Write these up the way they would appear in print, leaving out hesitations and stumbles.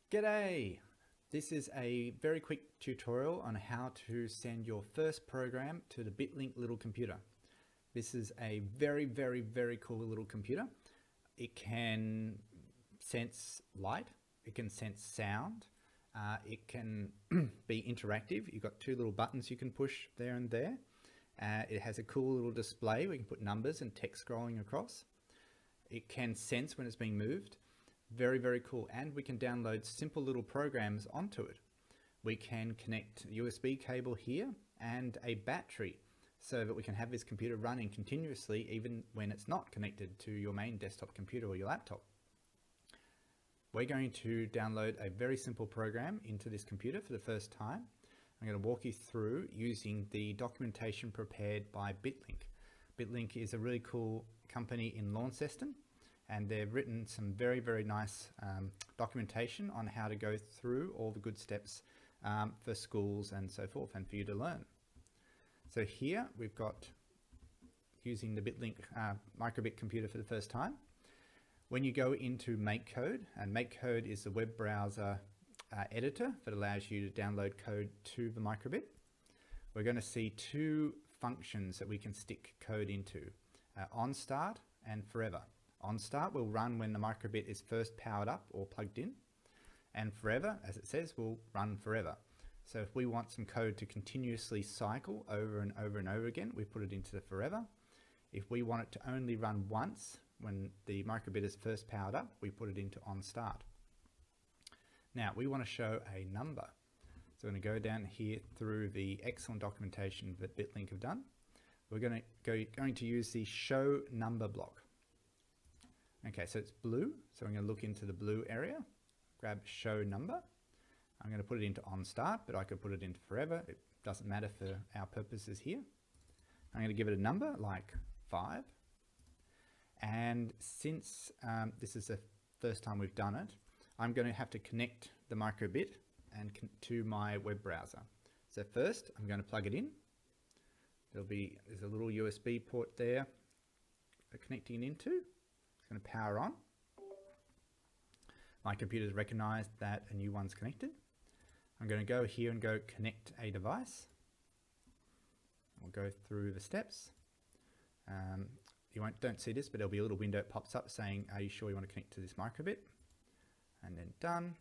G'day! This is a very quick tutorial on how to send your first program to the BitLink little computer. This is a very cool little computer. It can sense light, it can sense sound, it can be interactive. You've got two little buttons you can push there and there. It has a cool little display where you can put numbers and text scrolling across. It can sense when it's being moved. Very cool. And we can download simple little programs onto it. We can connect a USB cable here and a battery so that we can have this computer running continuously even when it's not connected to your main desktop computer or your laptop. We're going to download a very simple program into this computer for the first time. I'm going to walk you through using the documentation prepared by BitLink. BitLink is a really cool company in Launceston, and they've written some very nice documentation on how to go through all the good steps for schools and so forth, and for you to learn. So here we've got using the BitLink Microbit computer for the first time. When you go into MakeCode, and MakeCode is a web browser editor that allows you to download code to the Microbit, we're going to see two functions that we can stick code into, Onstart and Forever. Onstart will run when the Microbit is first powered up or plugged in, and Forever, as it says, will run forever. So if we want some code to continuously cycle over and over again, we put it into the Forever. If we want it to only run once when the Microbit is first powered up, we put it into Onstart. Now we want to show a number. So I'm going to go down here through the excellent documentation that BitLink have done. We're going to use the show number block. Okay, so it's blue. So I'm going to look into the blue area, grab show number. I'm going to put it into Onstart, but I could put it into Forever. It doesn't matter for our purposes here. I'm going to give it a number like 5. And since this is the first time we've done it, I'm going to have to connect the Microbit and to my web browser. So first, I'm going to plug it in. There's a little USB port there for connecting it into. It's going to power on. My computer's recognized that a new one's connected. I'm going to go here and go connect a device. We'll go through the steps. You don't see this, but there'll be a little window that pops up saying, are you sure you want to connect to this Microbit? And then done.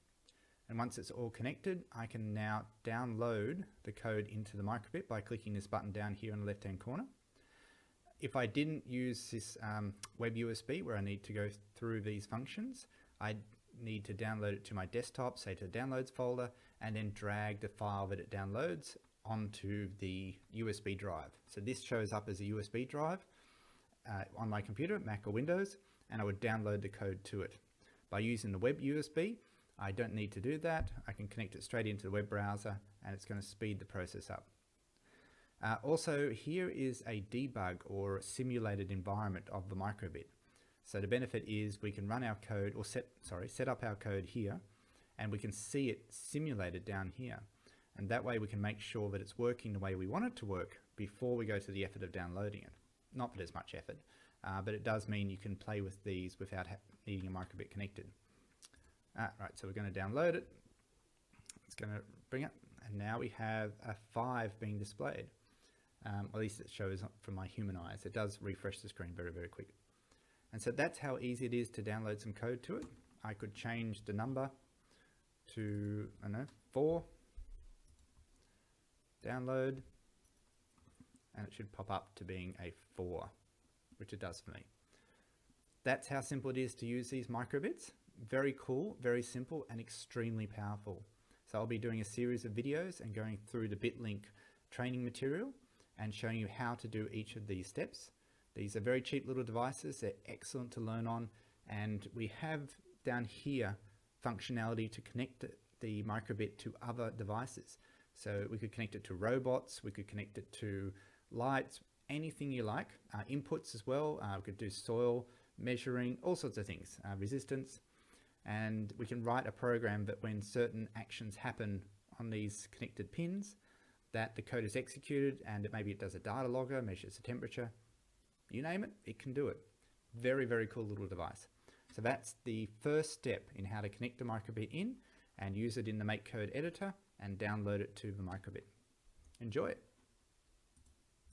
And once it's all connected, I can now download the code into the Microbit by clicking this button down here in the left-hand corner. If I didn't use this web USB where I need to go through these functions, I need to download it to my desktop, say to the downloads folder, and then drag the file that it downloads onto the USB drive. So this shows up as a USB drive on my computer, Mac or Windows, and I would download the code to it. By using the web USB, I don't need to do that. I can connect it straight into the web browser, and it's going to speed the process up. Also, here is a debug or simulated environment of the Microbit. So the benefit is we can run our code, or set up our code here, and we can see it simulated down here. And that way we can make sure that it's working the way we want it to work before we go to the effort of downloading it. Not that there's much effort, but it does mean you can play with these without needing a Microbit connected. Right, so we're going to download it. It's going to bring it, and now we have a 5 being displayed. At least it shows from my human eyes. It does refresh the screen very quick. And so that's how easy it is to download some code to it. I could change the number to, I don't know, 4. Download. And it should pop up to being a 4, which it does for me. That's how simple it is to use these Microbits. Very cool, very simple, and extremely powerful. So I'll be doing a series of videos and going through the BitLink training material and showing you how to do each of these steps. These are very cheap little devices. They're excellent to learn on, and we have down here functionality to connect the Microbit to other devices. So we could connect it to robots, we could connect it to lights, anything you like, inputs as well. We could do soil measuring, all sorts of things, resistance, and we can write a program that when certain actions happen on these connected pins, that the code is executed, and maybe it does a data logger, measures the temperature, you name it, it can do it. Very cool little device. So that's the first step in how to connect the Microbit in and use it in the MakeCode editor and download it to the Microbit. Enjoy it.